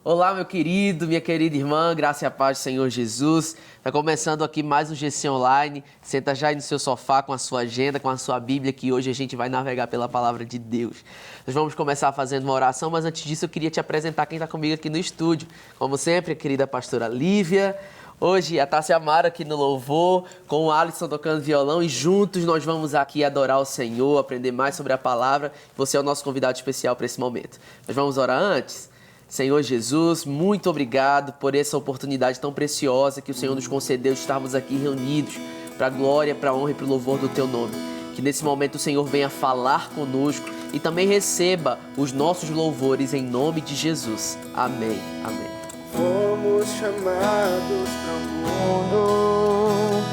Olá, meu querido, minha querida irmã, graça e a paz do Senhor Jesus. Está começando aqui mais um GC Online. Senta já aí no seu sofá com a sua agenda, com a sua Bíblia, que hoje a gente vai navegar pela palavra de Deus. Nós vamos começar fazendo uma oração, mas antes disso eu queria te apresentar quem está comigo aqui no estúdio. Como sempre, a querida pastora Lívia. Hoje a Tássia Amara aqui no louvor, com o Alisson tocando violão e juntos nós vamos aqui adorar o Senhor, aprender mais sobre a palavra. Você é o nosso convidado especial para esse momento. Mas vamos orar antes? Senhor Jesus, muito obrigado por essa oportunidade tão preciosa que o Senhor nos concedeu de estarmos aqui reunidos para a glória, para a honra e para o louvor do Teu nome. Que nesse momento o Senhor venha falar conosco e também receba os nossos louvores em nome de Jesus. Amém. Amém. Fomos chamados para o mundo,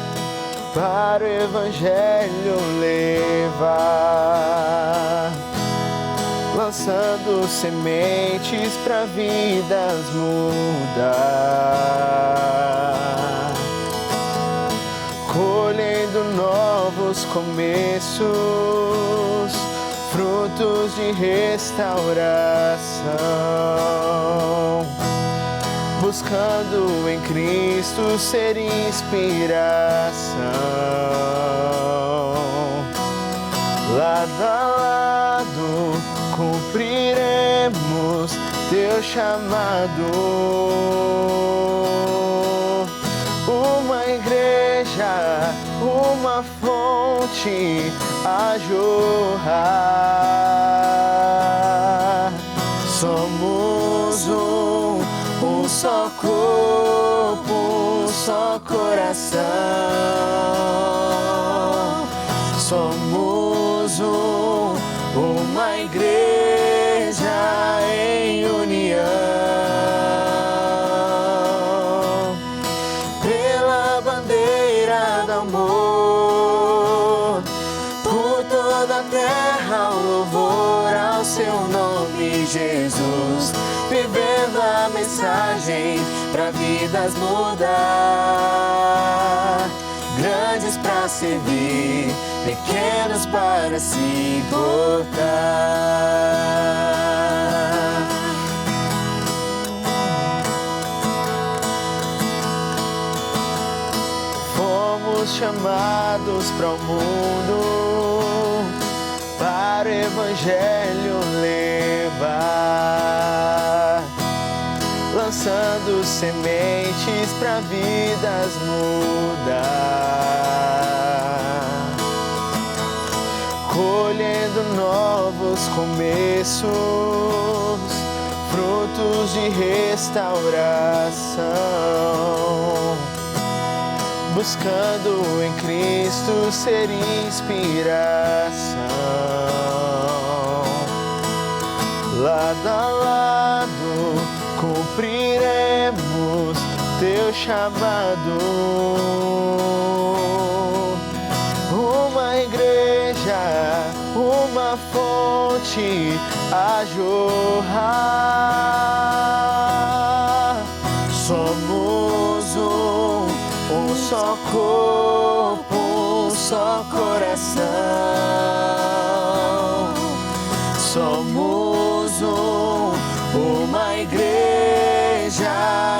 para o Evangelho levar, lançando sementes para vidas mudar, colhendo novos começos, frutos de restauração, buscando em Cristo ser inspiração. Lado a lado cumpriremos Teu chamado, uma igreja, uma fonte a jorrar. Somos um só corpo, um só coração. Somos uma igreja em união, pela bandeira do amor, por toda a terra o louvor ao Seu nome, Jesus. Vivendo a mensagem para vidas mudar, grandes para servir, pequenos para se importar. Fomos chamados para o mundo, para o Evangelho levar, lançando sementes para vidas mudar, colhendo novos começos, frutos de restauração, buscando em Cristo ser inspiração. Lado a lado cumpriremos Teu chamado, uma igreja, uma fonte a jorrar. Somos um só corpo, um só coração. Somos uma igreja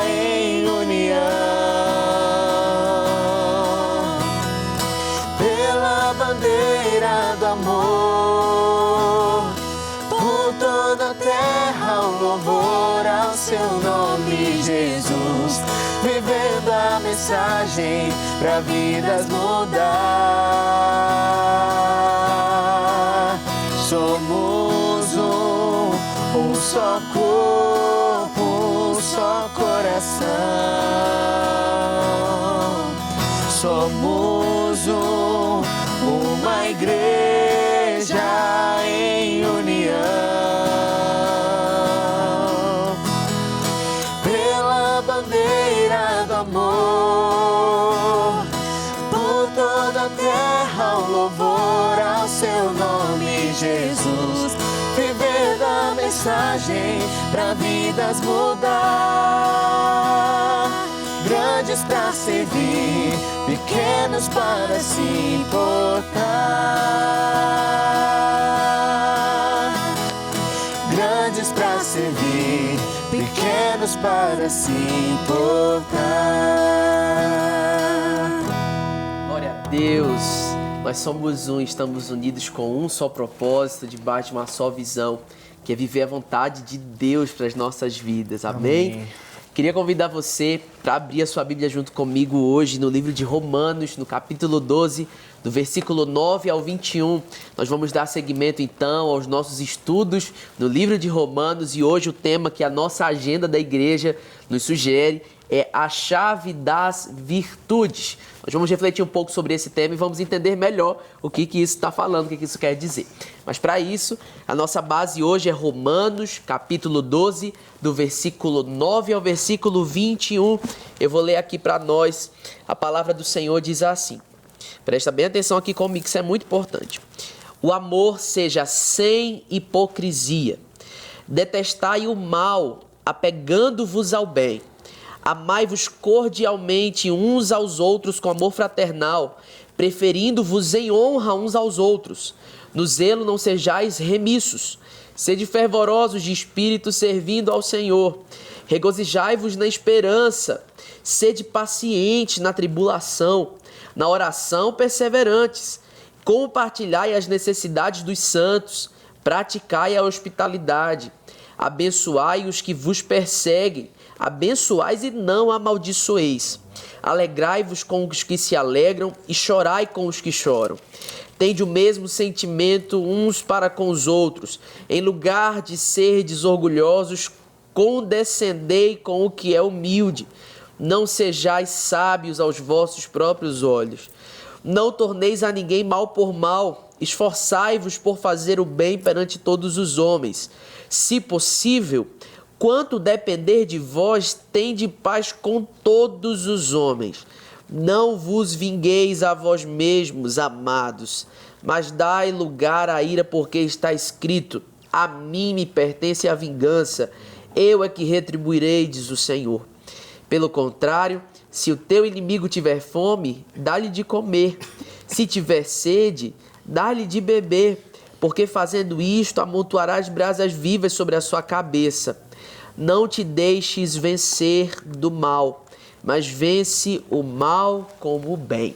em união, pela bandeira do amor, por toda a terra o louvor ao Seu nome, Jesus. Vivendo a mensagem para vidas mudar. Somos um só corpo, um só coração. Somos uma igreja em união, pela bandeira do amor, por toda a terra o louvor ao Seu nome, Jesus. Vivendo a mensagem para vidas mudar, grandes para servir, pequenos para se importar, grandes para servir, pequenos menos para se importar. Glória a Deus. Nós somos um, estamos unidos com um só propósito, debaixo de uma só visão, que é viver a vontade de Deus para as nossas vidas. Amém? Queria convidar você para abrir a sua Bíblia junto comigo hoje no livro de Romanos, no capítulo 12, do versículo 9 ao 21. Nós vamos dar seguimento então aos nossos estudos no livro de Romanos e hoje o tema que a nossa agenda da igreja nos sugere é a chave das virtudes. Nós vamos refletir um pouco sobre esse tema e vamos entender melhor o que isso está falando, o que isso quer dizer. Mas para isso, a nossa base hoje é Romanos, capítulo 12, do versículo 9 ao versículo 21. Eu vou ler aqui para nós, a palavra do Senhor diz assim. Presta bem atenção aqui comigo, isso é muito importante. O amor seja sem hipocrisia. Detestai o mal, apegando-vos ao bem. Amai-vos cordialmente uns aos outros com amor fraternal, preferindo-vos em honra uns aos outros. No zelo não sejais remissos. Sede fervorosos de espírito, servindo ao Senhor. Regozijai-vos na esperança. Sede pacientes na tribulação. Na oração perseverantes. Compartilhai as necessidades dos santos. Praticai a hospitalidade. Abençoai os que vos perseguem. Abençoais e não amaldiçoeis. Alegrai-vos com os que se alegram e chorai com os que choram. Tende o mesmo sentimento uns para com os outros. Em lugar de serdes orgulhosos, condescendei com o que é humilde. Não sejais sábios aos vossos próprios olhos. Não torneis a ninguém mal por mal. Esforçai-vos por fazer o bem perante todos os homens. Se possível, quanto depender de vós, tende paz com todos os homens. Não vos vingueis a vós mesmos, amados, mas dai lugar à ira, porque está escrito: a mim me pertence a vingança, eu é que retribuirei, diz o Senhor. Pelo contrário, se o teu inimigo tiver fome, dá-lhe de comer. Se tiver sede, dá-lhe de beber, porque fazendo isto amontoarás brasas vivas sobre a sua cabeça. Não te deixes vencer do mal, mas vence o mal com o bem.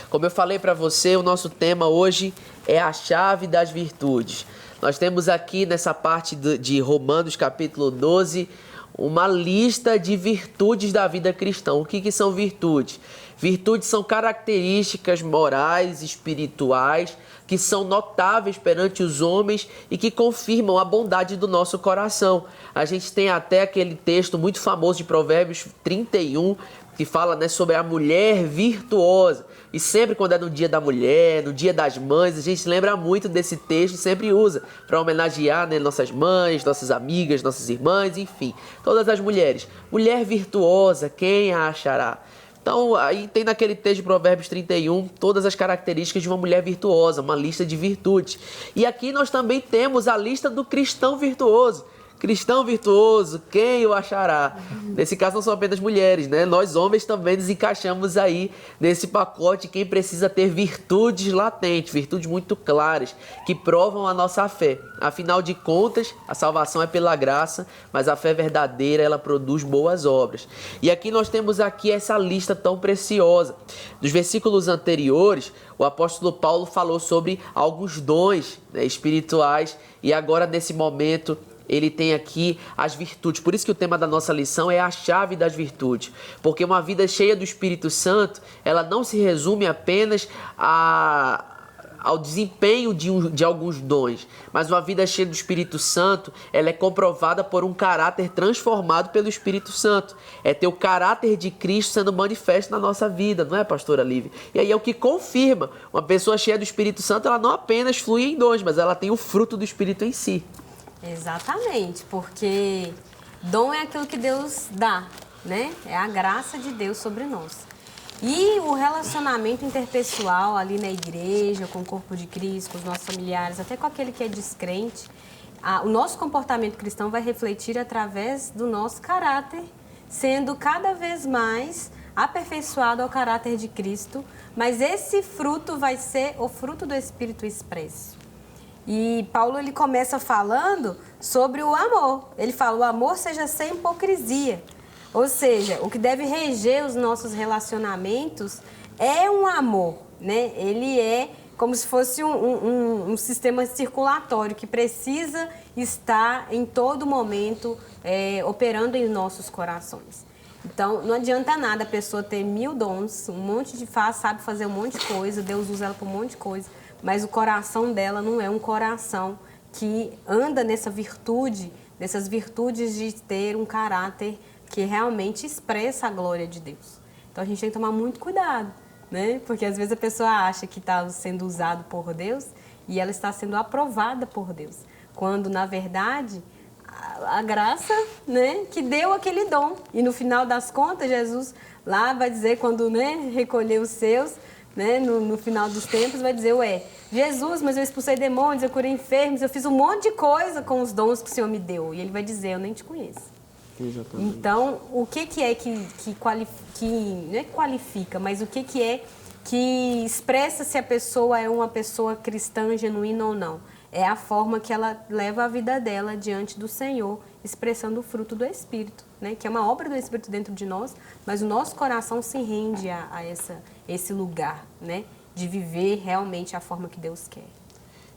Como eu falei para você, o nosso tema hoje é a chave das virtudes. Nós temos aqui nessa parte de Romanos capítulo 12, uma lista de virtudes da vida cristã. O que são virtudes? Virtudes são características morais, espirituais, que são notáveis perante os homens e que confirmam a bondade do nosso coração. A gente tem até aquele texto muito famoso de Provérbios 31, que fala, sobre a mulher virtuosa. E sempre quando é no dia da mulher, no dia das mães, a gente lembra muito desse texto e sempre usa para homenagear, nossas mães, nossas amigas, nossas irmãs, enfim, todas as mulheres. Mulher virtuosa, quem a achará? Então, aí tem naquele texto de Provérbios 31 todas as características de uma mulher virtuosa, uma lista de virtudes. E aqui nós também temos a lista do cristão virtuoso. Cristão virtuoso, quem o achará? Nesse caso não são apenas mulheres, Nós homens também nos encaixamos aí nesse pacote, quem precisa ter virtudes latentes, virtudes muito claras, que provam a nossa fé. Afinal de contas, a salvação é pela graça, mas a fé verdadeira, ela produz boas obras. E aqui nós temos essa lista tão preciosa. Nos versículos anteriores, o apóstolo Paulo falou sobre alguns dons espirituais e agora nesse momento ele tem aqui as virtudes. Por isso que o tema da nossa lição é a chave das virtudes. Porque uma vida cheia do Espírito Santo, ela não se resume apenas ao desempenho de alguns dons. Mas uma vida cheia do Espírito Santo, ela é comprovada por um caráter transformado pelo Espírito Santo. É ter o caráter de Cristo sendo manifesto na nossa vida, não é, pastora Lívia? E aí é o que confirma. Uma pessoa cheia do Espírito Santo, ela não apenas flui em dons, mas ela tem o fruto do Espírito em si. Exatamente, porque dom é aquilo que Deus dá, É a graça de Deus sobre nós. E o relacionamento interpessoal ali na igreja, com o corpo de Cristo, com os nossos familiares, até com aquele que é descrente, o nosso comportamento cristão vai refletir através do nosso caráter, sendo cada vez mais aperfeiçoado ao caráter de Cristo, mas esse fruto vai ser o fruto do Espírito expresso. E Paulo ele começa falando sobre o amor. Ele fala: o amor seja sem hipocrisia. Ou seja, o que deve reger os nossos relacionamentos é um amor, né? Ele é como se fosse um sistema circulatório que precisa estar em todo momento operando em nossos corações. Então, não adianta nada a pessoa ter 1000 dons, um monte de sabe fazer um monte de coisa, Deus usa ela para um monte de coisa, mas o coração dela não é um coração que anda nessas virtudes de ter um caráter que realmente expressa a glória de Deus. Então, a gente tem que tomar muito cuidado, né? Porque às vezes a pessoa acha que está sendo usado por Deus e ela está sendo aprovada por Deus, quando, na verdade, a graça, né, que deu aquele dom. E no final das contas, Jesus lá vai dizer, quando, né, recolher os seus, né, no final dos tempos, vai dizer: Jesus, mas eu expulsei demônios, eu curei enfermos, eu fiz um monte de coisa com os dons que o Senhor me deu. E ele vai dizer: eu nem te conheço. Exatamente. Então, o que é que não é que qualifica, mas o que é que expressa se a pessoa é uma pessoa cristã genuína ou não? É a forma que ela leva a vida dela diante do Senhor, expressando o fruto do Espírito, né? Que é uma obra do Espírito dentro de nós, mas o nosso coração se rende a esse lugar, né? De viver realmente a forma que Deus quer.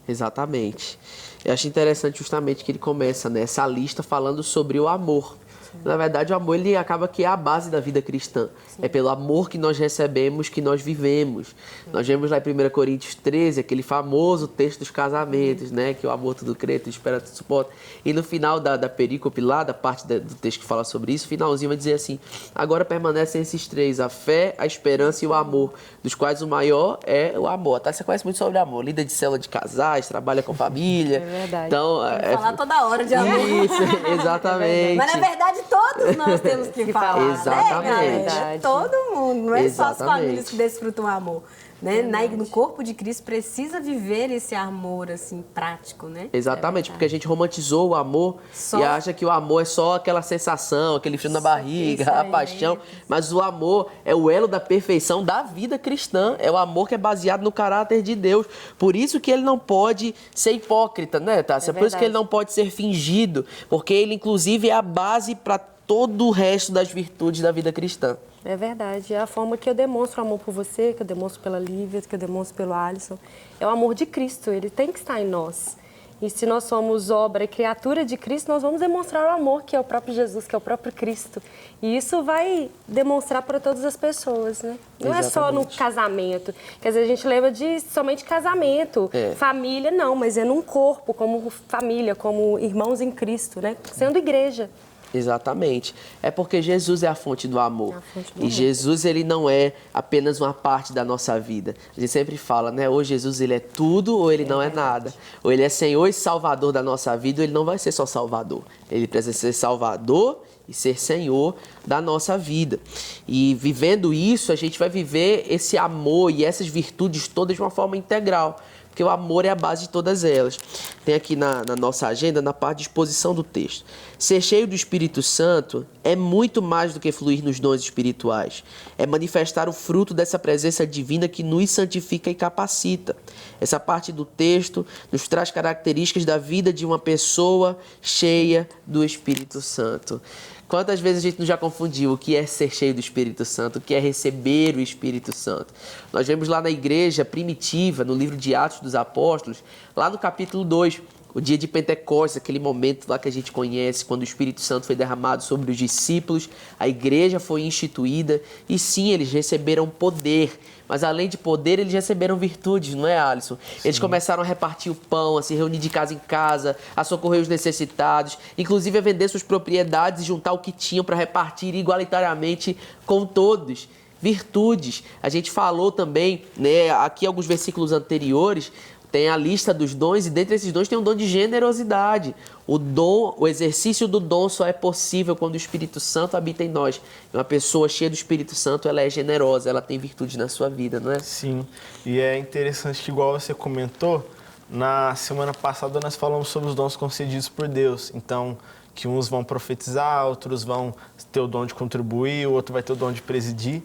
Exatamente. Eu acho interessante justamente que ele começa nessa lista falando sobre o amor. Na verdade, o amor ele acaba que é a base da vida cristã. Sim. É pelo amor que nós recebemos que nós vivemos. Sim. Nós vemos lá em 1 Coríntios 13, aquele famoso texto dos casamentos, né? Que o amor tudo crê, tudo espera, tudo suporta. E no final da perícope lá, da parte do texto que fala sobre isso, finalzinho vai dizer assim: agora permanecem esses três, a fé, a esperança e o amor, dos quais o maior é o amor. Tá? Você conhece muito sobre amor, líder de célula de casais, trabalha com família. É verdade. Então, falar toda hora de amor. Isso, exatamente. Mas na verdade todos nós temos que falar. Exatamente. Né, todo mundo, não é Exatamente. só as famílias que desfrutam o amor. Né? No corpo de Cristo precisa viver esse amor assim prático, né? Exatamente, porque a gente romantizou o amor e acha que o amor é só aquela sensação, aquele frio na barriga, a paixão, mas o amor é o elo da perfeição da vida cristã, é o amor que é baseado no caráter de Deus. Por isso que ele não pode ser hipócrita, né, Tássia? Por isso que ele não pode ser fingido, porque ele inclusive é a base para todo o resto das virtudes da vida cristã. É verdade, é a forma que eu demonstro amor por você, que eu demonstro pela Lívia, que eu demonstro pelo Alisson. É o amor de Cristo, ele tem que estar em nós. E se nós somos obra e criatura de Cristo, nós vamos demonstrar o amor que é o próprio Jesus, que é o próprio Cristo. E isso vai demonstrar para todas as pessoas, né? Não é só no casamento. Quer dizer, a gente lembra de somente casamento, família, não, mas é num corpo, como família, como irmãos em Cristo, né? Sendo igreja. Exatamente. É porque Jesus é a fonte do amor. E Jesus, ele não é apenas uma parte da nossa vida. A gente sempre fala, né? Ou Jesus, ele é tudo ou ele não é nada. Ou ele é Senhor e Salvador da nossa vida, ou ele não vai ser só Salvador. Ele precisa ser Salvador e ser Senhor da nossa vida. E vivendo isso, a gente vai viver esse amor e essas virtudes todas de uma forma integral. Porque o amor é a base de todas elas. Tem aqui na nossa agenda, na parte de exposição do texto. Ser cheio do Espírito Santo é muito mais do que fluir nos dons espirituais. É manifestar o fruto dessa presença divina que nos santifica e capacita. Essa parte do texto nos traz características da vida de uma pessoa cheia do Espírito Santo. Quantas vezes a gente não já confundiu o que é ser cheio do Espírito Santo, o que é receber o Espírito Santo? Nós vemos lá na igreja primitiva, no livro de Atos dos Apóstolos, lá no capítulo 2, o dia de Pentecostes, aquele momento lá que a gente conhece, quando o Espírito Santo foi derramado sobre os discípulos, a igreja foi instituída e sim, eles receberam poder. Mas além de poder, eles receberam virtudes, não é, Alisson? Sim. Eles começaram a repartir o pão, a se reunir de casa em casa, a socorrer os necessitados, inclusive a vender suas propriedades e juntar o que tinham para repartir igualitariamente com todos. Virtudes. A gente falou também, né, aqui alguns versículos anteriores, tem a lista dos dons e dentre esses dons tem o dom de generosidade. O exercício do dom só é possível quando o Espírito Santo habita em nós. Uma pessoa cheia do Espírito Santo, ela é generosa, ela tem virtude na sua vida, não é? Sim, e é interessante que, igual você comentou, na semana passada nós falamos sobre os dons concedidos por Deus. Então, que uns vão profetizar, outros vão ter o dom de contribuir, o outro vai ter o dom de presidir.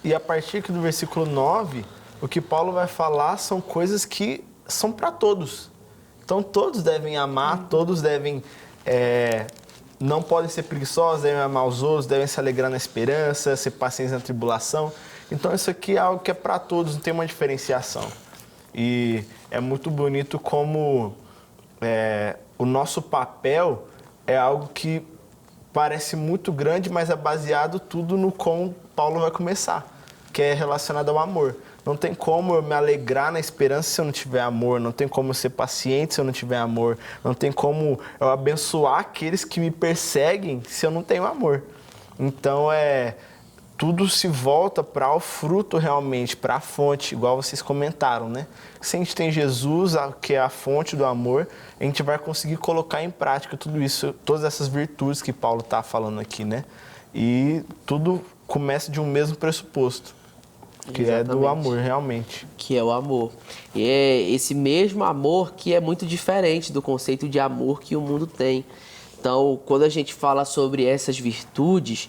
E a partir aqui do versículo 9, o que Paulo vai falar são coisas que são para todos. Então todos devem amar, todos devem... não podem ser preguiçosos, devem amar os outros, devem se alegrar na esperança, ser pacientes na tribulação. Então isso aqui é algo que é para todos, não tem uma diferenciação. E é muito bonito como o nosso papel é algo que parece muito grande, mas é baseado tudo no como Paulo vai começar, que é relacionado ao amor. Não tem como eu me alegrar na esperança se eu não tiver amor, não tem como eu ser paciente se eu não tiver amor, não tem como eu abençoar aqueles que me perseguem se eu não tenho amor. Então, tudo se volta para o fruto realmente, para a fonte, igual vocês comentaram, né? Se a gente tem Jesus, que é a fonte do amor, a gente vai conseguir colocar em prática tudo isso, todas essas virtudes que Paulo está falando aqui, né? E tudo começa de um mesmo pressuposto, que Exatamente. é do amor, realmente. Que é o amor. E é esse mesmo amor que é muito diferente do conceito de amor que o mundo tem. Então, quando a gente fala sobre essas virtudes,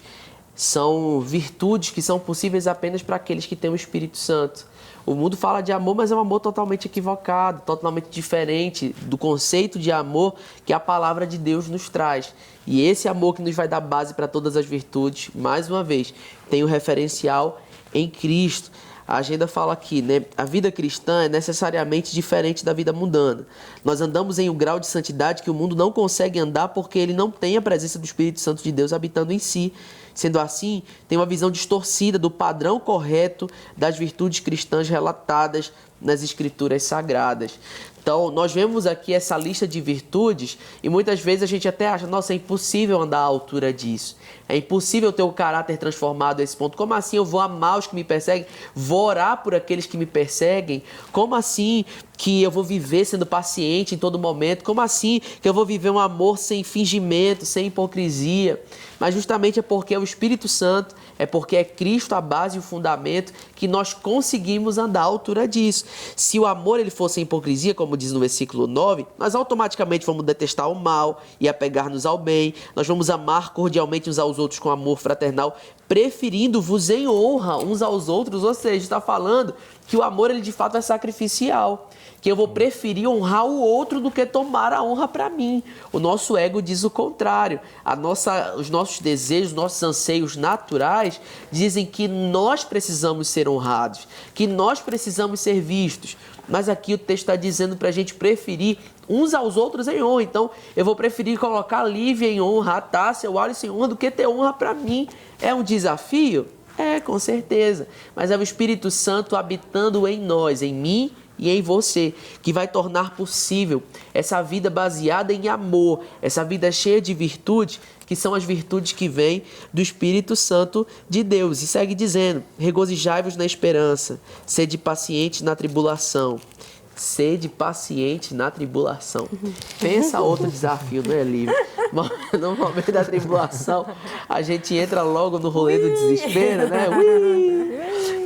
são virtudes que são possíveis apenas para aqueles que têm o Espírito Santo. O mundo fala de amor, mas é um amor totalmente equivocado, totalmente diferente do conceito de amor que a palavra de Deus nos traz. E esse amor que nos vai dar base para todas as virtudes, mais uma vez, tem o referencial em Cristo. A agenda fala aqui, né? A vida cristã é necessariamente diferente da vida mundana. Nós andamos em um grau de santidade que o mundo não consegue andar porque ele não tem a presença do Espírito Santo de Deus habitando em si. Sendo assim, tem uma visão distorcida do padrão correto das virtudes cristãs relatadas nas Escrituras Sagradas. Então, nós vemos aqui essa lista de virtudes e muitas vezes a gente até acha, nossa, é impossível andar à altura disso. É impossível ter o caráter transformado a esse ponto. Como assim eu vou amar os que me perseguem? Vou orar por aqueles que me perseguem? Como assim que eu vou viver sendo paciente em todo momento? Como assim que eu vou viver um amor sem fingimento, sem hipocrisia? Mas justamente é porque é o Espírito Santo, é porque é Cristo a base e o fundamento que nós conseguimos andar à altura disso. Se o amor ele fosse hipocrisia, como diz no versículo 9, nós automaticamente vamos detestar o mal e apegar-nos ao bem. Nós vamos amar cordialmente uns aos outros com amor fraternal, preferindo-vos em honra uns aos outros. Ou seja, está falando que o amor ele de fato é sacrificial, que eu vou preferir honrar o outro do que tomar a honra para mim. O nosso ego diz o contrário. Os nossos desejos, nossos anseios naturais dizem que nós precisamos ser honrados, que nós precisamos ser vistos. Mas aqui o texto está dizendo para a gente preferir uns aos outros em honra. Então, eu vou preferir colocar a Lívia em honra, a Tássia, o Alisson em honra, do que ter honra para mim. É um desafio? É, com certeza. Mas é o Espírito Santo habitando em nós, em mim e em você, que vai tornar possível essa vida baseada em amor, essa vida cheia de virtudes, que são as virtudes que vêm do Espírito Santo de Deus. E segue dizendo, regozijai-vos na esperança, sede pacientes na tribulação. Sede paciente na tribulação. Pensa outro desafio, não é, Lívia? No momento da tribulação, a gente entra logo no rolê do desespero, né?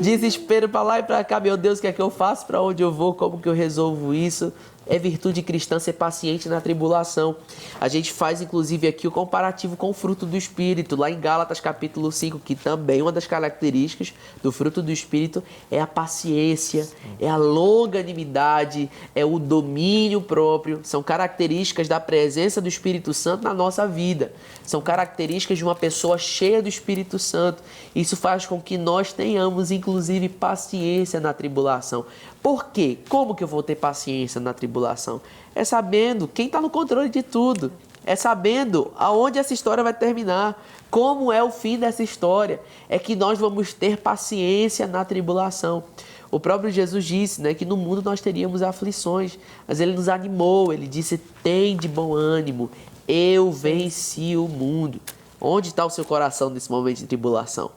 Desespero para lá e para cá. Meu Deus, o que é que eu faço? Para onde eu vou? Como que eu resolvo isso? É virtude cristã ser paciente na tribulação. A gente faz, inclusive, aqui o comparativo com o fruto do Espírito, lá em Gálatas capítulo 5, que também uma das características do fruto do Espírito é a paciência, é a longanimidade, é o domínio próprio. São características da presença do Espírito Santo na nossa vida. São características de uma pessoa cheia do Espírito Santo. Isso faz com que nós tenhamos, inclusive, paciência na tribulação. Por quê? Como que eu vou ter paciência na tribulação? É sabendo quem está no controle de tudo. É sabendo aonde essa história vai terminar. Como é o fim dessa história. É que nós vamos ter paciência na tribulação. O próprio Jesus disse, né, que no mundo nós teríamos aflições. Mas ele nos animou. Ele disse, tem de bom ânimo. Eu venci o mundo. Onde está o seu coração nesse momento de tribulação?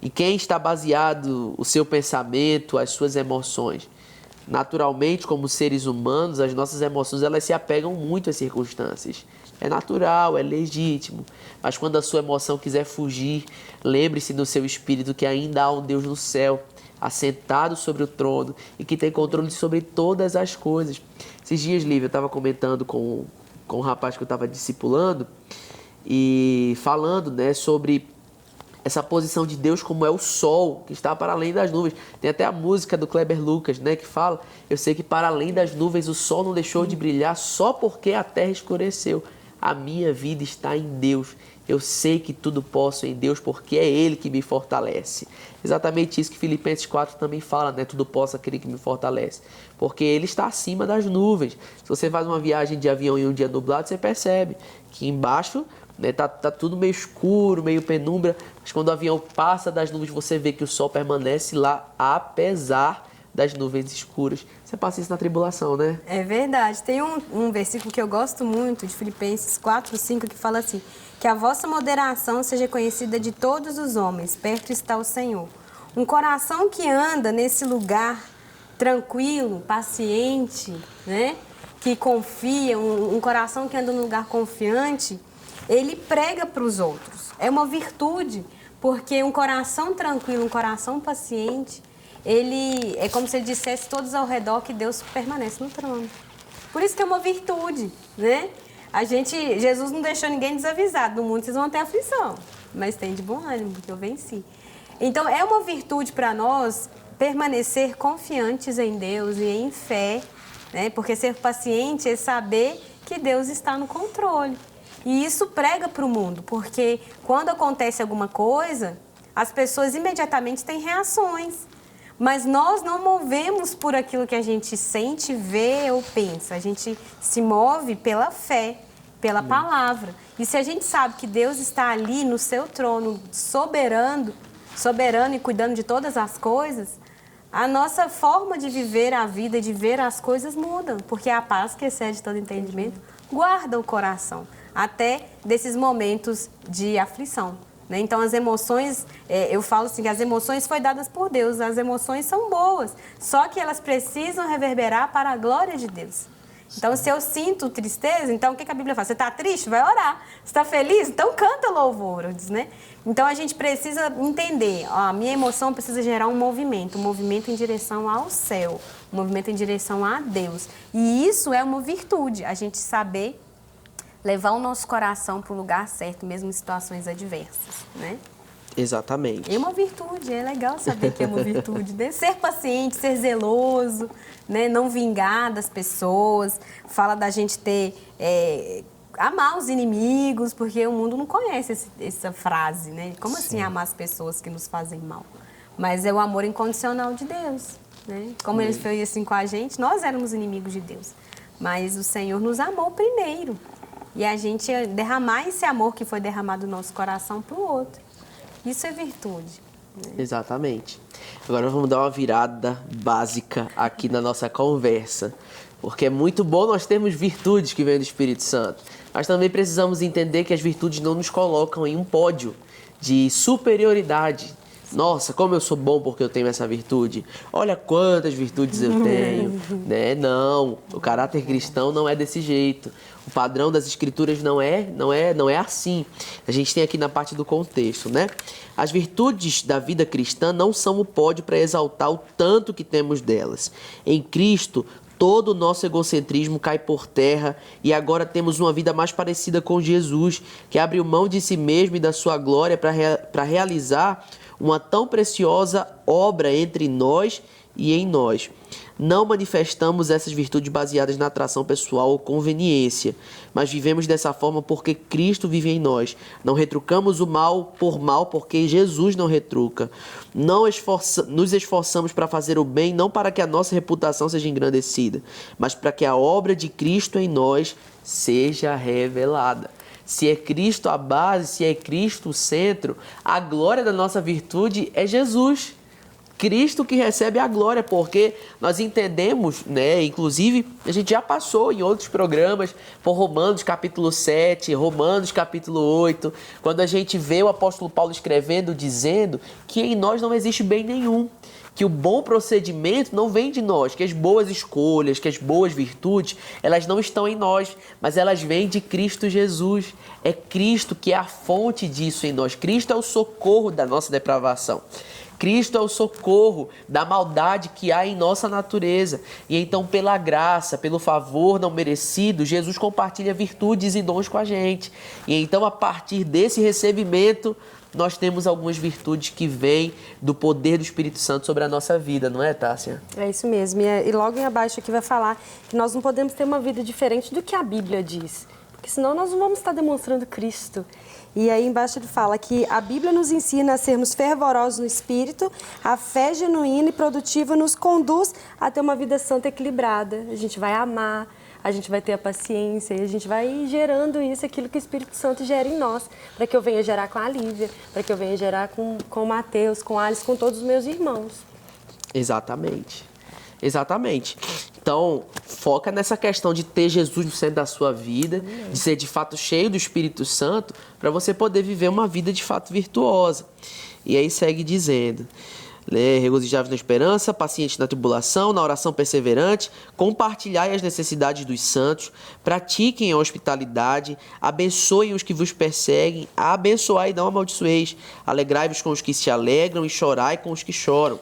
Em quem está baseado o seu pensamento, as suas emoções? Naturalmente, como seres humanos, as nossas emoções elas se apegam muito às circunstâncias. É natural, é legítimo. Mas quando a sua emoção quiser fugir, lembre-se no seu espírito que ainda há um Deus no céu, assentado sobre o trono e que tem controle sobre todas as coisas. Esses dias, Lívia, eu estava comentando com um rapaz que eu estava discipulando e falando, né, sobre essa posição de Deus como é o sol, que está para além das nuvens. Tem até a música do Kleber Lucas, né, que fala: eu sei que para além das nuvens o sol não deixou de brilhar só porque a terra escureceu. A minha vida está em Deus. Eu sei que tudo posso em Deus porque é Ele que me fortalece. Exatamente isso que Filipenses 4 também fala, né? Tudo posso aquele que me fortalece. Porque Ele está acima das nuvens. Se você faz uma viagem de avião em um dia nublado, você percebe que embaixo, né, tá tudo meio escuro, meio penumbra. Mas quando o avião passa das nuvens, você vê que o sol permanece lá, apesar das nuvens escuras. Você passa isso na tribulação, né? É verdade. Tem um versículo que eu gosto muito, de Filipenses 4:5, que fala assim: que a vossa moderação seja conhecida de todos os homens, perto está o Senhor. Um coração que anda nesse lugar tranquilo, paciente, né? Que confia, um coração que anda num lugar confiante, ele prega para os outros. É uma virtude, porque um coração tranquilo, um coração paciente, ele é como se ele dissesse todos ao redor que Deus permanece no trono. Por isso que é uma virtude, né? Jesus não deixou ninguém desavisado. No mundo vocês vão ter aflição, mas tem de bom ânimo, porque eu venci. Então é uma virtude para nós permanecer confiantes em Deus e em fé, né? Porque ser paciente é saber que Deus está no controle. E isso prega para o mundo, porque quando acontece alguma coisa, as pessoas imediatamente têm reações. Mas nós não movemos por aquilo que a gente sente, vê ou pensa. A gente se move pela fé, pela palavra. E se a gente sabe que Deus está ali no seu trono, soberano e cuidando de todas as coisas, a nossa forma de viver a vida, de ver as coisas muda. Porque a paz que excede todo entendimento guarda o coração, até desses momentos de aflição. Então, as emoções, eu falo assim, que as emoções foram dadas por Deus, as emoções são boas, só que elas precisam reverberar para a glória de Deus. Então, se eu sinto tristeza, então o que a Bíblia fala? Você está triste? Vai orar. Você está feliz? Então canta louvores, né? Então, a gente precisa entender, a minha emoção precisa gerar um movimento em direção ao céu, um movimento em direção a Deus. E isso é uma virtude, a gente saber levar o nosso coração para o lugar certo, mesmo em situações adversas, né? Exatamente. É uma virtude, é legal saber que é uma virtude, né? Ser paciente, ser zeloso, né? Não vingar das pessoas, fala da gente amar os inimigos, porque o mundo não conhece essa frase, né? Como assim amar as pessoas que nos fazem mal? Mas é o amor incondicional de Deus, né? Como Ele foi assim com a gente, nós éramos inimigos de Deus, mas o Senhor nos amou primeiro. E a gente derramar esse amor que foi derramado no nosso coração para o outro. Isso é virtude. Né? Exatamente. Agora vamos dar uma virada básica aqui na nossa conversa. Porque é muito bom nós termos virtudes que vêm do Espírito Santo. Mas também precisamos entender que as virtudes não nos colocam em um pódio de superioridade. Nossa, como eu sou bom porque eu tenho essa virtude. Olha quantas virtudes eu tenho. Né? Não, o caráter cristão não é desse jeito. O padrão das escrituras não é assim. A gente tem aqui na parte do contexto, né? As virtudes da vida cristã não são o pódio para exaltar o tanto que temos delas. Em Cristo, todo o nosso egocentrismo cai por terra e agora temos uma vida mais parecida com Jesus, que abriu mão de si mesmo e da sua glória para realizar uma tão preciosa obra entre nós e em nós. Não manifestamos essas virtudes baseadas na atração pessoal ou conveniência, mas vivemos dessa forma porque Cristo vive em nós. Não retrucamos o mal por mal porque Jesus não retruca. Nos esforçamos para fazer o bem não para que a nossa reputação seja engrandecida, mas para que a obra de Cristo em nós seja revelada. Se é Cristo a base, se é Cristo o centro, a glória da nossa virtude é Jesus. Cristo que recebe a glória, porque nós entendemos, né? Inclusive, a gente já passou em outros programas por Romanos capítulo 7, Romanos capítulo 8, quando a gente vê o apóstolo Paulo escrevendo, dizendo que em nós não existe bem nenhum, que o bom procedimento não vem de nós, que as boas escolhas, que as boas virtudes, elas não estão em nós, mas elas vêm de Cristo Jesus. É Cristo que é a fonte disso em nós. Cristo é o socorro da nossa depravação. Cristo é o socorro da maldade que há em nossa natureza. E então, pela graça, pelo favor não merecido, Jesus compartilha virtudes e dons com a gente. E então, a partir desse recebimento, nós temos algumas virtudes que vêm do poder do Espírito Santo sobre a nossa vida, não é, Tássia? É isso mesmo. E logo em abaixo aqui vai falar que nós não podemos ter uma vida diferente do que a Bíblia diz. Porque senão nós não vamos estar demonstrando Cristo. E aí embaixo ele fala que a Bíblia nos ensina a sermos fervorosos no Espírito, a fé genuína e produtiva nos conduz a ter uma vida santa e equilibrada. A gente vai amar, a gente vai ter a paciência e a gente vai gerando isso, aquilo que o Espírito Santo gera em nós, para que eu venha gerar com a Lívia, para que eu venha gerar com o Mateus, com o Alice, com todos os meus irmãos. Exatamente. Exatamente. Então, foca nessa questão de ter Jesus no centro da sua vida, de ser de fato cheio do Espírito Santo, para você poder viver uma vida de fato virtuosa. E aí segue dizendo: regozijáveis na esperança, pacientes na tribulação, na oração perseverante, compartilhai as necessidades dos santos, pratiquem a hospitalidade, abençoem os que vos perseguem, abençoai e não amaldiçoeis, alegrai-vos com os que se alegram e chorai com os que choram.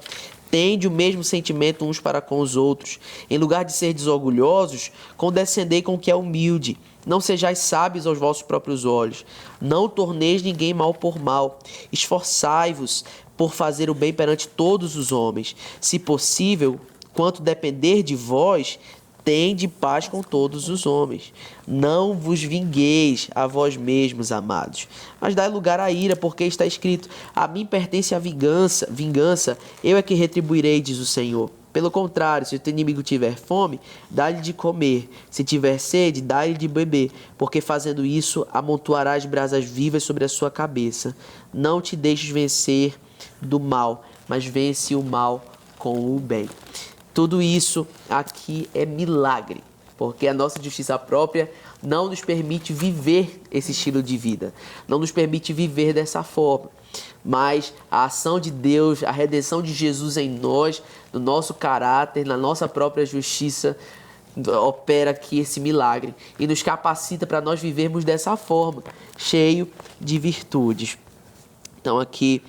Tende o mesmo sentimento uns para com os outros. Em lugar de ser desorgulhosos, condescendei com o que é humilde. Não sejais sábios aos vossos próprios olhos. Não torneis ninguém mal por mal. Esforçai-vos por fazer o bem perante todos os homens. Se possível, quanto depender de vós, tende paz com todos os homens. Não vos vingueis a vós mesmos, amados, mas dai lugar à ira, porque está escrito: a mim pertence a vingança, eu é que retribuirei, diz o Senhor. Pelo contrário, se o teu inimigo tiver fome, dá-lhe de comer. Se tiver sede, dá-lhe de beber, porque fazendo isso, amontoarás brasas vivas sobre a sua cabeça. Não te deixes vencer do mal, mas vence o mal com o bem. Tudo isso aqui é milagre, porque a nossa justiça própria não nos permite viver esse estilo de vida, não nos permite viver dessa forma. Mas a ação de Deus, a redenção de Jesus em nós, no nosso caráter, na nossa própria justiça, opera aqui esse milagre e nos capacita para nós vivermos dessa forma, cheio de virtudes. Então aqui,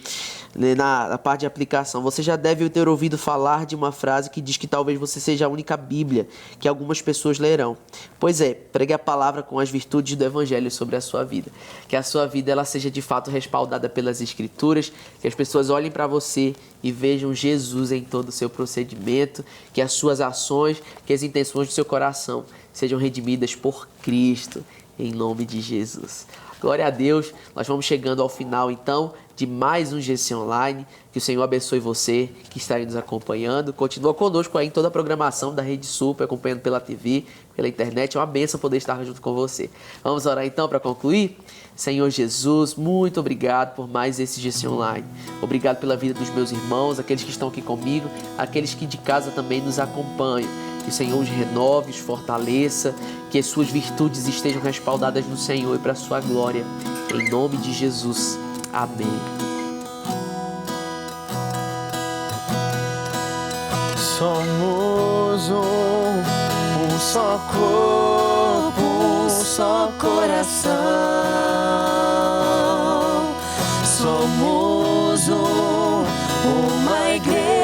na parte de aplicação, você já deve ter ouvido falar de uma frase que diz que talvez você seja a única Bíblia que algumas pessoas lerão. Pois é, pregue a palavra com as virtudes do Evangelho sobre a sua vida. Que a sua vida ela seja de fato respaldada pelas Escrituras, que as pessoas olhem para você e vejam Jesus em todo o seu procedimento, que as suas ações, que as intenções do seu coração sejam redimidas por Cristo, em nome de Jesus. Glória a Deus, nós vamos chegando ao final então de mais um GC Online. Que o Senhor abençoe você que está aí nos acompanhando. Continua conosco aí em toda a programação da Rede Super, acompanhando pela TV, pela internet. É uma bênção poder estar junto com você. Vamos orar então para concluir? Senhor Jesus, muito obrigado por mais esse GC Online. Obrigado pela vida dos meus irmãos, aqueles que estão aqui comigo, aqueles que de casa também nos acompanham. Que o Senhor os renove, os fortaleça, que as suas virtudes estejam respaldadas no Senhor e para a sua glória. Em nome de Jesus. Amém. Somos um só corpo, um só coração. Somos uma igreja